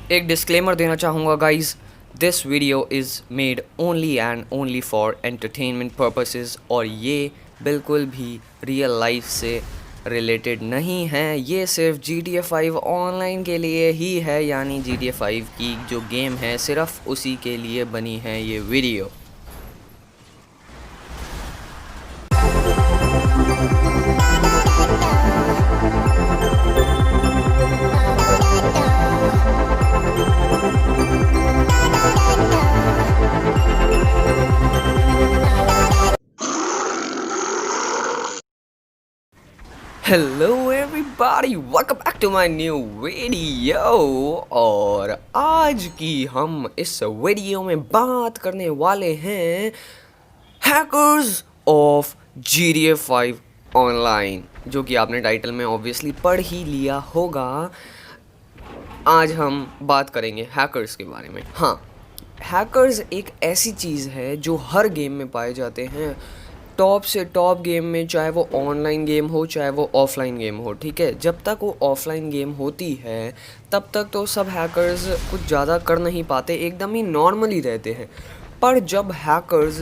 एक डिस्क्लेमर देना चाहूँगा guys, this video is made only and only for entertainment purposes और ये बिल्कुल भी रियल लाइफ से रिलेटेड नहीं है। ये सिर्फ GTA 5 ऑनलाइन के लिए ही है, यानी GTA 5 की जो गेम है सिर्फ उसी के लिए बनी है ये video. Hello everybody, welcome back to my new video. और आज की हम इस वीडियो में बात करने वाले हैं हैकर्स ऑफ GTA 5 ऑनलाइन, जो कि आपने टाइटल में ऑब्वियसली पढ़ ही लिया होगा। आज हम बात करेंगे हैकर्स के बारे में। हाँ, हैकर्स एक ऐसी चीज़ है जो हर गेम में पाए जाते हैं, टॉप से टॉप गेम में, चाहे वो ऑनलाइन गेम हो चाहे वो ऑफलाइन गेम हो। ठीक है, जब तक वो ऑफलाइन गेम होती है तब तक तो सब हैकर्स कुछ ज़्यादा कर नहीं पाते, एकदम ही नॉर्मली रहते हैं। पर जब हैकर्स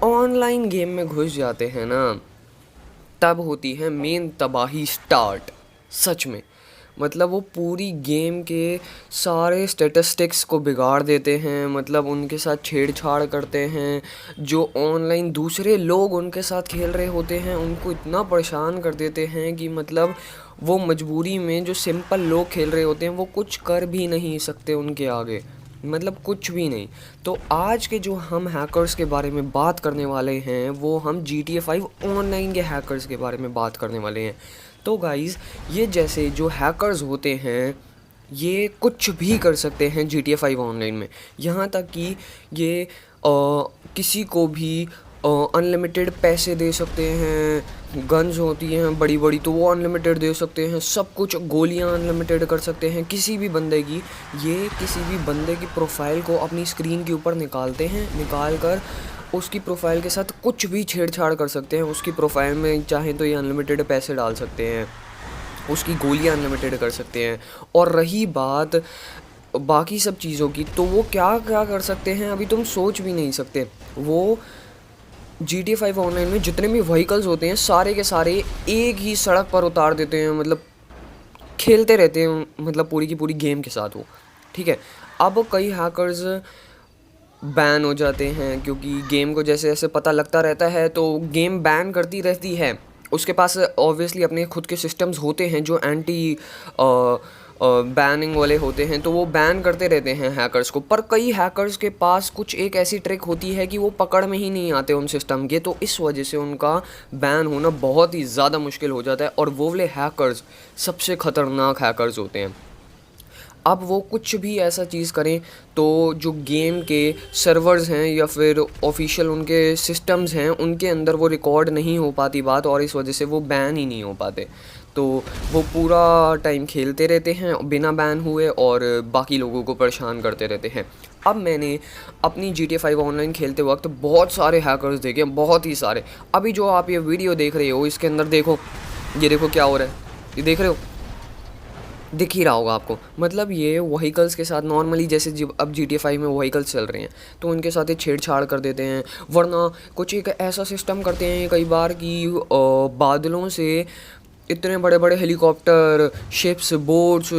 ऑनलाइन गेम में घुस जाते हैं ना, तब होती है मेन तबाही स्टार्ट। सच में, मतलब वो पूरी गेम के सारे स्टेटिस्टिक्स को बिगाड़ देते हैं, मतलब उनके साथ छेड़छाड़ करते हैं। जो ऑनलाइन दूसरे लोग उनके साथ खेल रहे होते हैं उनको इतना परेशान कर देते हैं कि मतलब वो मजबूरी में, जो सिंपल लोग खेल रहे होते हैं वो कुछ कर भी नहीं सकते उनके आगे, मतलब कुछ भी नहीं। तो आज के जो हम हैकर्स के बारे में बात करने वाले हैं वो हम GTA 5 ऑनलाइन के हैकर्स के बारे में बात करने वाले हैं। तो गाइज़, ये जैसे जो हैकर्स होते हैं ये कुछ भी कर सकते हैं GTA 5 ऑनलाइन में। यहाँ तक कि ये किसी को भी अनलिमिटेड पैसे दे सकते हैं। गन्स होती हैं बड़ी बड़ी तो वो अनलिमिटेड दे सकते हैं, सब कुछ, गोलियां अनलिमिटेड कर सकते हैं किसी भी बंदे की। ये किसी भी बंदे की प्रोफाइल को अपनी स्क्रीन के ऊपर निकालते हैं, निकाल कर उसकी प्रोफाइल के साथ कुछ भी छेड़छाड़ कर सकते हैं। उसकी प्रोफाइल में चाहे तो ये अनलिमिटेड पैसे डाल सकते हैं, उसकी गोलियां अनलिमिटेड कर सकते हैं। और रही बात बाकी सब चीज़ों की, तो वो क्या क्या कर सकते हैं अभी तुम सोच भी नहीं सकते। वो GTA 5 ऑनलाइन में जितने भी व्हीकल्स होते हैं सारे के सारे एक ही सड़क पर उतार देते हैं, मतलब खेलते रहते हैं, मतलब पूरी की पूरी गेम के साथ वो। ठीक है, अब कई हैकर्स बैन हो जाते हैं क्योंकि गेम को जैसे जैसे पता लगता रहता है तो गेम बैन करती रहती है। उसके पास ऑब्वियसली अपने खुद के सिस्टम्स होते हैं जो एंटी बैनिंग वाले होते हैं, तो वो बैन करते रहते हैं हैकर्स को। पर कई हैकर्स के पास कुछ एक ऐसी ट्रिक होती है कि वो पकड़ में ही नहीं आते उन सिस्टम के, तो इस वजह से उनका बैन होना बहुत ही ज़्यादा मुश्किल हो जाता है। और वो वाले हैकर्स सबसे ख़तरनाक हैकर्स होते हैं। अब वो कुछ भी ऐसा चीज़ करें तो जो गेम के सर्वर्स हैं या फिर ऑफिशियल उनके सिस्टम्स हैं उनके अंदर वो रिकॉर्ड नहीं हो पाती बात, और इस वजह से वो बैन ही नहीं हो पाते। तो वो पूरा टाइम खेलते रहते हैं बिना बैन हुए और बाकी लोगों को परेशान करते रहते हैं। अब मैंने अपनी GTA 5 ऑनलाइन खेलते वक्त बहुत सारे हैकर्स देखे, बहुत ही सारे। अभी जो आप ये वीडियो देख रहे हो इसके अंदर देखो, ये देखो क्या हो रहा है, ये देख रहे हो, दिख ही रहा होगा आपको। मतलब ये व्हीकल्स के साथ नॉर्मली जैसे जब अब GTA 5 में व्हीकल्स चल रहे हैं तो उनके साथ ये छेड़छाड़ कर देते हैं। वरना कुछ एक ऐसा सिस्टम करते हैं कई बार कि बादलों से इतने बड़े बड़े हेलीकॉप्टर, शिप्स, बोट्स,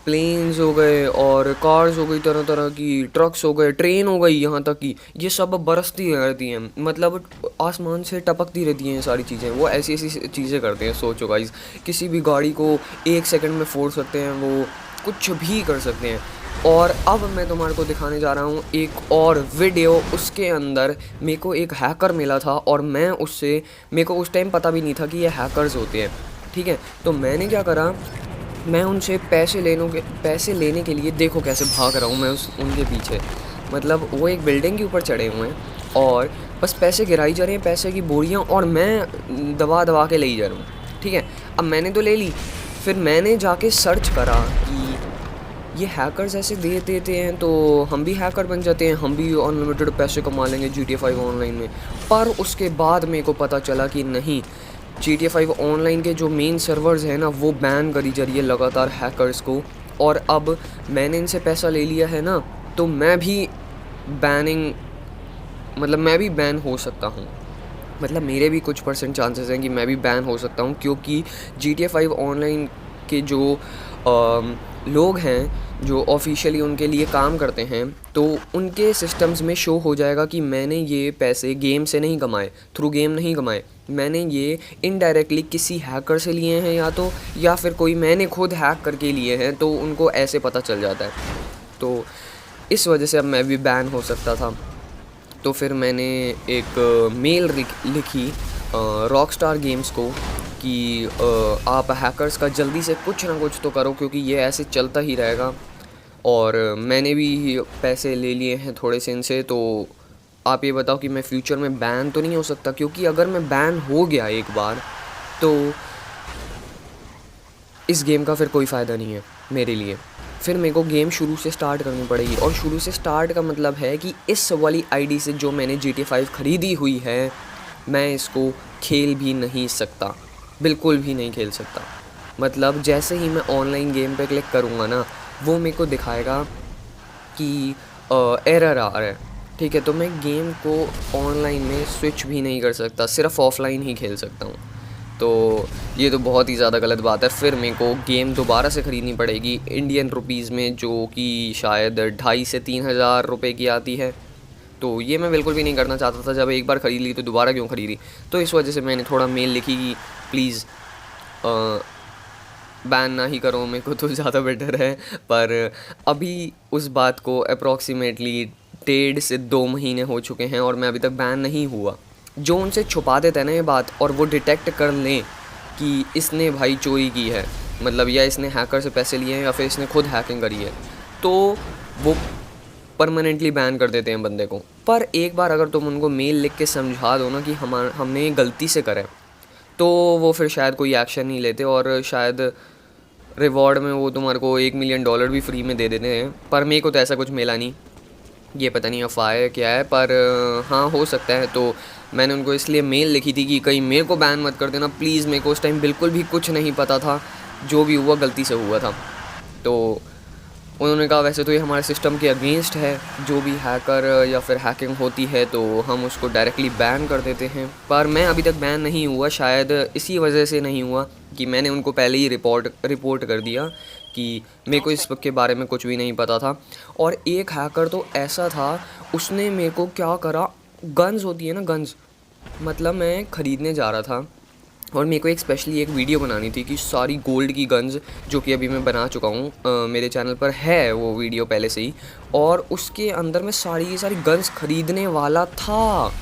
प्लेन्स हो गए और कार्स हो गई, तरह तरह की ट्रक्स हो गए, ट्रेन हो गई, यहाँ तक कि ये सब बरसती रहती हैं, मतलब आसमान से टपकती रहती हैं ये सारी चीज़ें। वो ऐसी ऐसी चीज़ें करते हैं, सोचो गाइस, किसी भी गाड़ी को 1 सेकंड में फोड़ सकते हैं, वो कुछ भी कर सकते हैं। और अब मैं तुम्हारे को दिखाने जा रहा हूँ एक और वीडियो। उसके अंदर मेरे को एक हैकर मिला था और मैं उससे, मेरे को उस टाइम पता भी नहीं था कि ये हैकर्स होते हैं। ठीक है, तो मैंने क्या करा, मैं उनसे पैसे लेने के लिए देखो कैसे भाग रहा हूँ मैं उनके पीछे। मतलब वो एक बिल्डिंग के ऊपर चढ़े हुए हैं और बस पैसे गिराई जा रहे हैं, पैसे की बोरियाँ, और मैं दबा दबा के ले ही जा रहा हूँ। ठीक है, अब मैंने तो ले ली, फिर मैंने जाके सर्च करा कि ये हैकर्स ऐसे दे देते हैं तो हम भी हैकर बन जाते हैं, हम भी अनलिमिटेड पैसे कमा लेंगे GTA 5 ऑनलाइन में। पर उसके बाद मेरे को पता चला कि नहीं, GTA 5 ऑनलाइन के जो मेन सर्वर्स हैं ना वो बैन करी जा रही है लगातार हैकर्स को। और अब मैंने इनसे पैसा ले लिया है ना, तो मैं भी बैनिंग मतलब मैं भी बैन हो सकता हूँ। मतलब मेरे भी कुछ परसेंट चांसेस हैं कि मैं भी बैन हो सकता हूँ, क्योंकि GTA 5 ऑनलाइन के जो लोग हैं जो ऑफिशियली उनके लिए काम करते हैं, तो उनके सिस्टम्स में शो हो जाएगा कि मैंने ये पैसे गेम से नहीं कमाए, थ्रू गेम नहीं कमाए, मैंने ये इनडायरेक्टली किसी हैकर से लिए हैं, या फिर कोई मैंने खुद हैक करके लिए हैं, तो उनको ऐसे पता चल जाता है। तो इस वजह से अब मैं भी बैन हो सकता था। तो फिर मैंने एक मेल लिखी रॉकस्टार गेम्स को कि आप हैकर्स का जल्दी से कुछ ना कुछ तो करो, क्योंकि ये ऐसे चलता ही रहेगा। और मैंने भी पैसे ले लिए हैं थोड़े से इनसे। तो आप ये बताओ कि मैं फ्यूचर में बैन तो नहीं हो सकता, क्योंकि अगर मैं बैन हो गया एक बार तो इस गेम का फिर कोई फ़ायदा नहीं है मेरे लिए। फिर मेरे को गेम शुरू से स्टार्ट करनी पड़ेगी, और शुरू से स्टार्ट का मतलब है कि इस वाली आईडी से जो मैंने GTA 5 ख़रीदी हुई है, मैं इसको खेल भी नहीं सकता, बिल्कुल भी नहीं खेल सकता। मतलब जैसे ही मैं ऑनलाइन गेम पे क्लिक करूँगा ना, वो मेरे को दिखाएगा कि एरर आ रहा है, ठीक है। तो मैं गेम को ऑनलाइन में स्विच भी नहीं कर सकता, सिर्फ ऑफलाइन ही खेल सकता हूँ। तो ये तो बहुत ही ज़्यादा गलत बात है। फिर मेरे को गेम दोबारा से ख़रीदनी पड़ेगी इंडियन रुपीज़ में, जो कि शायद 2,500 से 3,000 रुपये की आती है। तो ये मैं बिल्कुल भी नहीं करना चाहता था। जब एक बार ख़रीद ली तो दोबारा क्यों ख़रीदी। तो इस वजह से मैंने थोड़ा मेल लिखी कि प्लीज़ बैन ना ही करो मेरे को, तो ज़्यादा बेटर है। पर अभी उस बात को अप्रॉक्सीमेटली 1.5 से 2 महीने हो चुके हैं और मैं अभी तक बैन नहीं हुआ। जो उनसे छुपा देते हैं ना ये बात, और वो डिटेक्ट कर लें कि इसने भाई चोरी की है, मतलब या इसने हैकर से पैसे लिए हैं या फिर इसने खुद हैकिंग करी है, तो वो परमानेंटली बैन कर देते हैं बंदे को। पर एक बार अगर तुम उनको मेल लिख के समझा दो ना कि हमने ये गलती से करा है, तो वो फिर शायद कोई एक्शन नहीं लेते, और शायद रिवॉर्ड में वो तुम्हारे को $1 मिलियन भी फ्री में दे देते हैं। पर मेरे को तो ऐसा कुछ मिला नहीं, ये पता नहीं अफवाह है क्या है, पर हाँ हो सकता है। तो मैंने उनको इसलिए मेल लिखी थी कि कहीं मेरे को बैन मत कर देना प्लीज़। मेरे को उस टाइम बिल्कुल भी कुछ नहीं पता था, जो भी हुआ गलती से हुआ था। तो उन्होंने कहा वैसे तो ये हमारे सिस्टम के अगेंस्ट है, जो भी हैकर या फिर हैकिंग होती है तो हम उसको डायरेक्टली बैन कर देते हैं। पर मैं अभी तक बैन नहीं हुआ, शायद इसी वजह से नहीं हुआ कि मैंने उनको पहले ही रिपोर्ट कर दिया कि मेरे को इस के बारे में कुछ भी नहीं पता था। और एक हैकर तो ऐसा था, उसने मेरे को क्या करा, गन्स होती है ना गन्स, मतलब मैं ख़रीदने जा रहा था और मेरे को एक स्पेशली एक वीडियो बनानी थी कि सारी गोल्ड की गन्स, जो कि अभी मैं बना चुका हूँ, मेरे चैनल पर है वो वीडियो पहले से ही, और उसके अंदर मैं सारी की सारी गन्स ख़रीदने वाला था।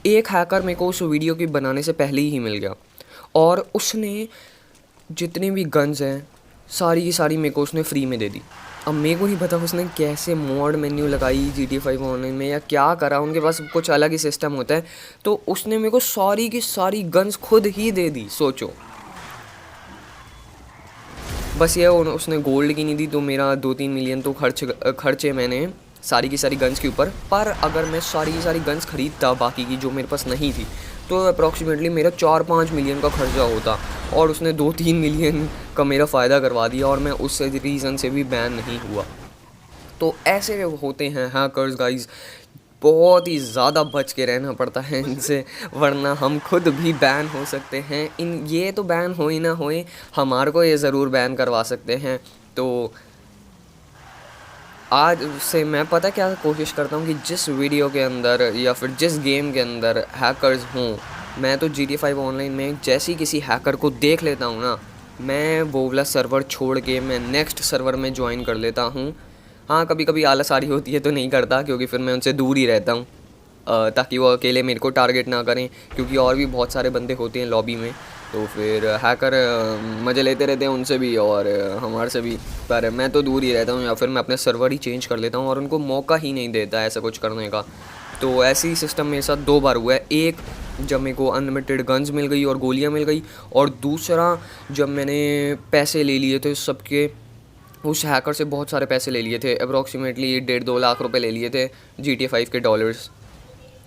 एक हैकर मेरे को उस वीडियो के बनाने से पहले ही मिल गया, और उसने जितनी भी गन्स हैं सारी की सारी मेरे को उसने फ्री में दे दी। अब मेरे को नहीं पता उसने कैसे मॉड मेन्यू लगाई GTA 5 ऑनलाइन में या क्या करा, उनके पास कुछ अलग ही सिस्टम होता है। तो उसने मेरे को सारी की सारी गन्स खुद ही दे दी, सोचो। बस ये उसने गोल्ड की नहीं दी, तो मेरा 2-3 मिलियन तो खर्चे मैंने सारी की सारी गन्स के ऊपर। पर अगर मैं सारी की सारी गन्स ख़रीदता बाकी की जो मेरे पास नहीं थी, तो अप्रॉक्सीमेटली मेरा 4-5 मिलियन का खर्चा होता, और उसने 2-3 मिलियन का मेरा फ़ायदा करवा दिया, और मैं उस रीज़न से भी बैन नहीं हुआ। तो ऐसे होते हैं हैकर्स गाइस, बहुत ही ज़्यादा बच के रहना पड़ता है इनसे, वरना हम खुद भी बैन हो सकते हैं। ये तो बैन हो ही ना होए, हमारे को ये ज़रूर बैन करवा सकते हैं। तो आज से मैं पता क्या कोशिश करता हूँ कि जिस वीडियो के अंदर या फिर जिस गेम के अंदर हैकर्स हों, मैं तो GTA 5 ऑनलाइन में जैसे ही किसी हैकर को देख लेता हूँ ना, मैं वो वाला सर्वर छोड़ के मैं नेक्स्ट सर्वर में ज्वाइन कर लेता हूँ। हाँ, कभी कभी आलस आ रही होती है तो नहीं करता, क्योंकि फिर मैं उनसे दूर ही रहता हूँ, ताकि वो अकेले मेरे को टारगेट ना करें, क्योंकि और भी बहुत सारे बंदे होते हैं लॉबी में। तो फिर हैकर मज़े लेते रहते हैं उनसे भी और हमारे से भी। पर मैं तो दूर ही रहता हूँ, या फिर मैं अपने सर्वर ही चेंज कर लेता हूँ, और उनको मौका ही नहीं देता ऐसा कुछ करने का। तो ऐसी सिस्टम मेरे साथ 2 बार हुआ है। एक जब मेरे को अनलिमिटेड गन्स मिल गई और गोलियाँ मिल गई, और दूसरा जब मैंने पैसे ले लिए थे सबके, उस हैकर से बहुत सारे पैसे ले लिए थे, अप्रॉक्सीमेटली 1.5-2 लाख रुपए ले लिए थे GTA 5 के डॉलर्स,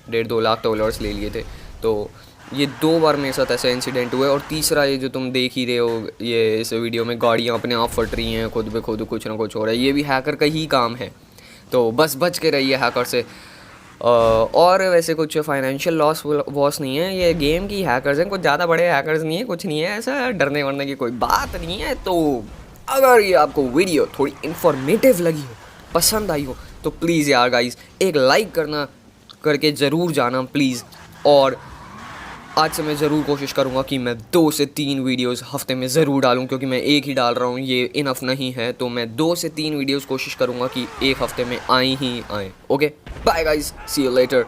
1.5-2 लाख डॉलर्स ले लिए थे। तो ये 2 बार मेरे साथ ऐसे इंसिडेंट हुए, और तीसरा ये जो तुम देख ही रहे हो ये इस वीडियो में, गाड़ियाँ अपने आप फट रही हैं खुद ब खुद, कुछ ना कुछ हो रहा है, ये भी हैकर का ही काम है। तो बस बच के रहिए हैकर से। और वैसे कुछ फाइनेंशियल लॉस वॉस नहीं है, ये गेम की हैकर्स हैं, कुछ ज़्यादा बड़े हैकर्स नहीं है, कुछ नहीं है, ऐसा डरने वरने की कोई बात नहीं है। तो अगर ये आपको वीडियो थोड़ी इन्फॉर्मेटिव लगी हो, पसंद आई हो, तो प्लीज़ यार गाइस एक लाइक करके ज़रूर जाना प्लीज़। और आज से मैं ज़रूर कोशिश करूँगा कि मैं 2 से 3 वीडियोस हफ्ते में ज़रूर डालूँ, क्योंकि मैं एक ही डाल रहा हूँ ये इनफ नहीं है। तो मैं 2 से 3 वीडियोस कोशिश करूँगा कि एक हफ्ते में आए ही आएँ। Okay, bye guys, see you later,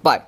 bye.